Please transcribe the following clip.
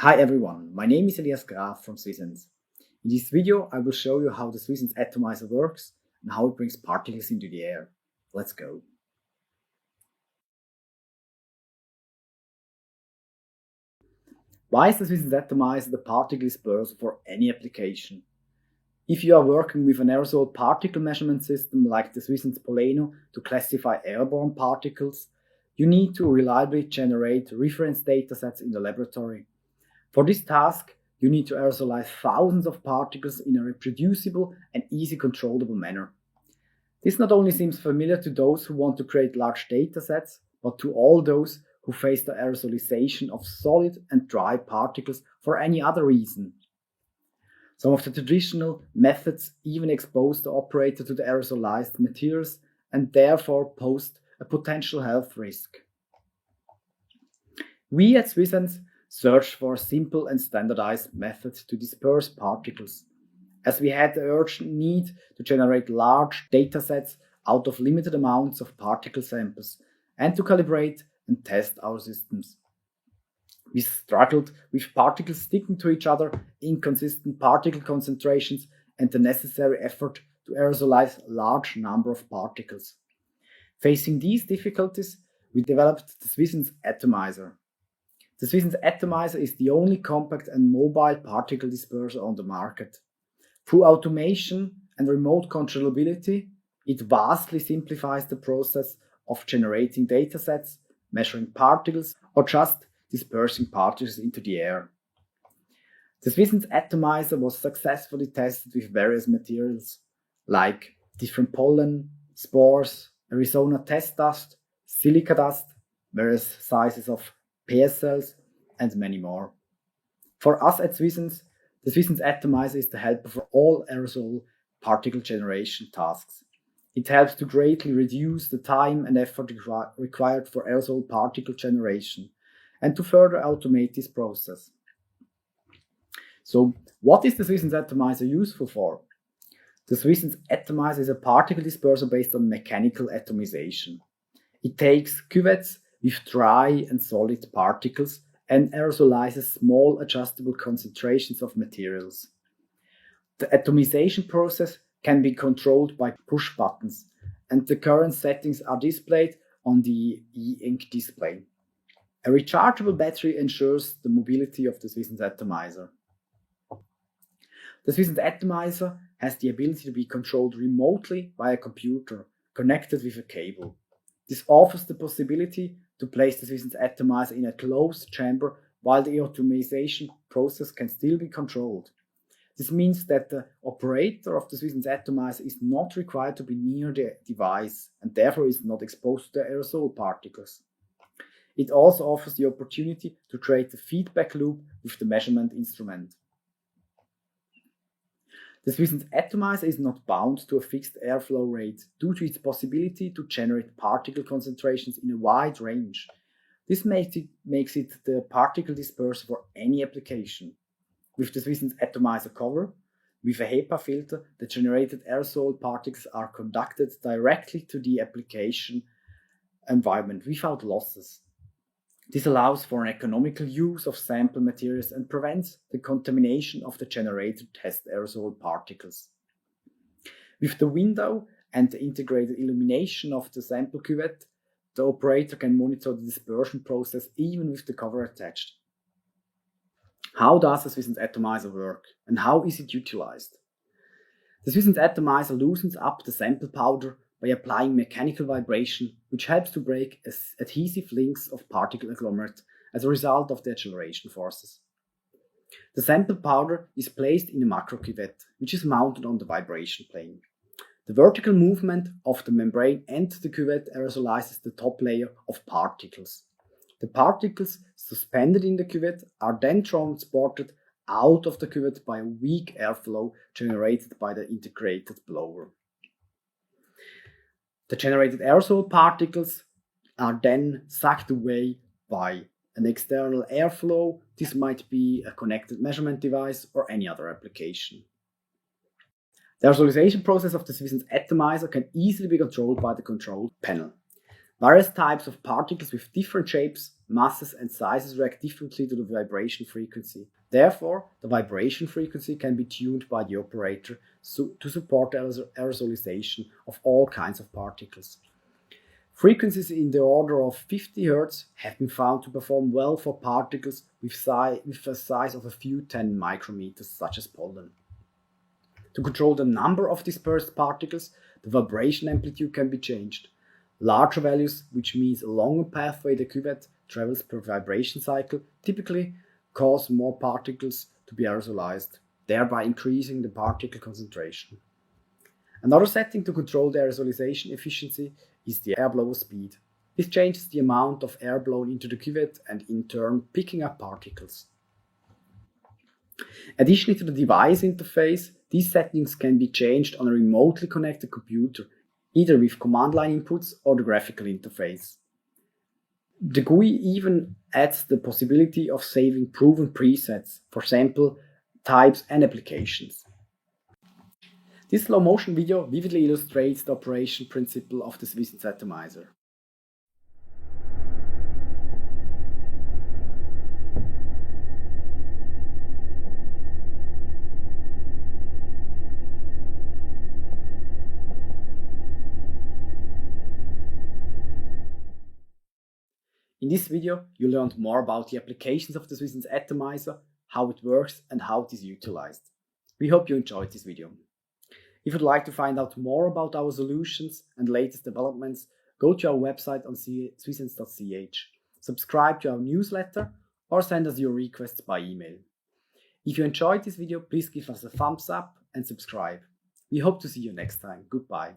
Hi everyone, my name is Elias Graf from Swisens. In this video I will show you how the Swisens Atomizer works and how it brings particles into the air. Let's go. Why is the Swisens Atomizer the particle disperser for any application? If you are working with an aerosol particle measurement system like the Swisens Poleno to classify airborne particles, you need to reliably generate reference datasets in the laboratory. For this task, you need to aerosolize thousands of particles in a reproducible and easy controllable manner. This not only seems familiar to those who want to create large datasets, but to all those who face the aerosolization of solid and dry particles for any other reason. Some of the traditional methods even expose the operator to the aerosolized materials and therefore pose a potential health risk. We at Swisens searched for a simple and standardized method to disperse particles, as we had the urgent need to generate large datasets out of limited amounts of particle samples and to calibrate and test our systems. We struggled with particles sticking to each other, inconsistent particle concentrations, and the necessary effort to aerosolize a large number of particles. Facing these difficulties, we developed the Swisens Atomizer. The Swisens Atomizer is the only compact and mobile particle disperser on the market. Through automation and remote controllability, it vastly simplifies the process of generating datasets, measuring particles, or just dispersing particles into the air. The Swisens Atomizer was successfully tested with various materials like different pollen, spores, Arizona test dust, silica dust, various sizes of PS cells, and many more. For us at Swisens, the Swisens Atomizer is the helper for all aerosol particle generation tasks. It helps to greatly reduce the time and effort required for aerosol particle generation and to further automate this process. So, what is the Swisens Atomizer useful for? The Swisens Atomizer is a particle disperser based on mechanical atomization. It takes cuvettes with dry and solid particles and aerosolizes small adjustable concentrations of materials. The atomization process can be controlled by push buttons, and the current settings are displayed on the e-ink display. A rechargeable battery ensures the mobility of the Swisens Atomizer. The Swisens Atomizer has the ability to be controlled remotely by a computer connected with a cable. This offers the possibility to place the Swisens Atomizer in a closed chamber while the atomization process can still be controlled. This means that the operator of the Swisens Atomizer is not required to be near the device and therefore is not exposed to the aerosol particles. It also offers the opportunity to create a feedback loop with the measurement instrument. The Swisens Atomizer is not bound to a fixed airflow rate due to its possibility to generate particle concentrations in a wide range. This makes it the particle disperser for any application. With the Swisens Atomizer cover, with a HEPA filter, the generated aerosol particles are conducted directly to the application environment without losses. This allows for an economical use of sample materials and prevents the contamination of the generated test aerosol particles. With the window and the integrated illumination of the sample cuvette, the operator can monitor the dispersion process even with the cover attached. How does the Swisens Atomizer work and how is it utilized? The Swisens Atomizer loosens up the sample powder by applying mechanical vibration, which helps to break adhesive links of particle agglomerate as a result of the acceleration forces. The sample powder is placed in a macro cuvette, which is mounted on the vibration plane. The vertical movement of the membrane and the cuvette aerosolizes the top layer of particles. The particles suspended in the cuvette are then transported out of the cuvette by a weak airflow generated by the integrated blower. The generated aerosol particles are then sucked away by an external airflow. This might be a connected measurement device or any other application. The aerosolization process of the Swisens Atomizer can easily be controlled by the control panel. Various types of particles with different shapes, masses and sizes react differently to the vibration frequency. Therefore, the vibration frequency can be tuned by the operator to support aerosolization of all kinds of particles. Frequencies in the order of 50 Hz have been found to perform well for particles with a size of a few 10 micrometers, such as pollen. To control the number of dispersed particles, the vibration amplitude can be changed. Larger values, which means a longer pathway the cuvette travels per vibration cycle, typically cause more particles to be aerosolized, thereby increasing the particle concentration. Another setting to control the aerosolization efficiency is the airblower speed. This changes the amount of air blown into the cuvette and in turn picking up particles. Additionally to the device interface, these settings can be changed on a remotely connected computer, either with command line inputs or the graphical interface. The GUI even adds the possibility of saving proven presets for sample types and applications. This slow motion video vividly illustrates the operation principle of the Swisens Atomizer. In this video, you learned more about the applications of the Swisens Atomizer, how it works and how it is utilized. We hope you enjoyed this video. If you'd like to find out more about our solutions and latest developments, go to our website on swisens.ch, subscribe to our newsletter or send us your requests by email. If you enjoyed this video, please give us a thumbs up and subscribe. We hope to see you next time. Goodbye.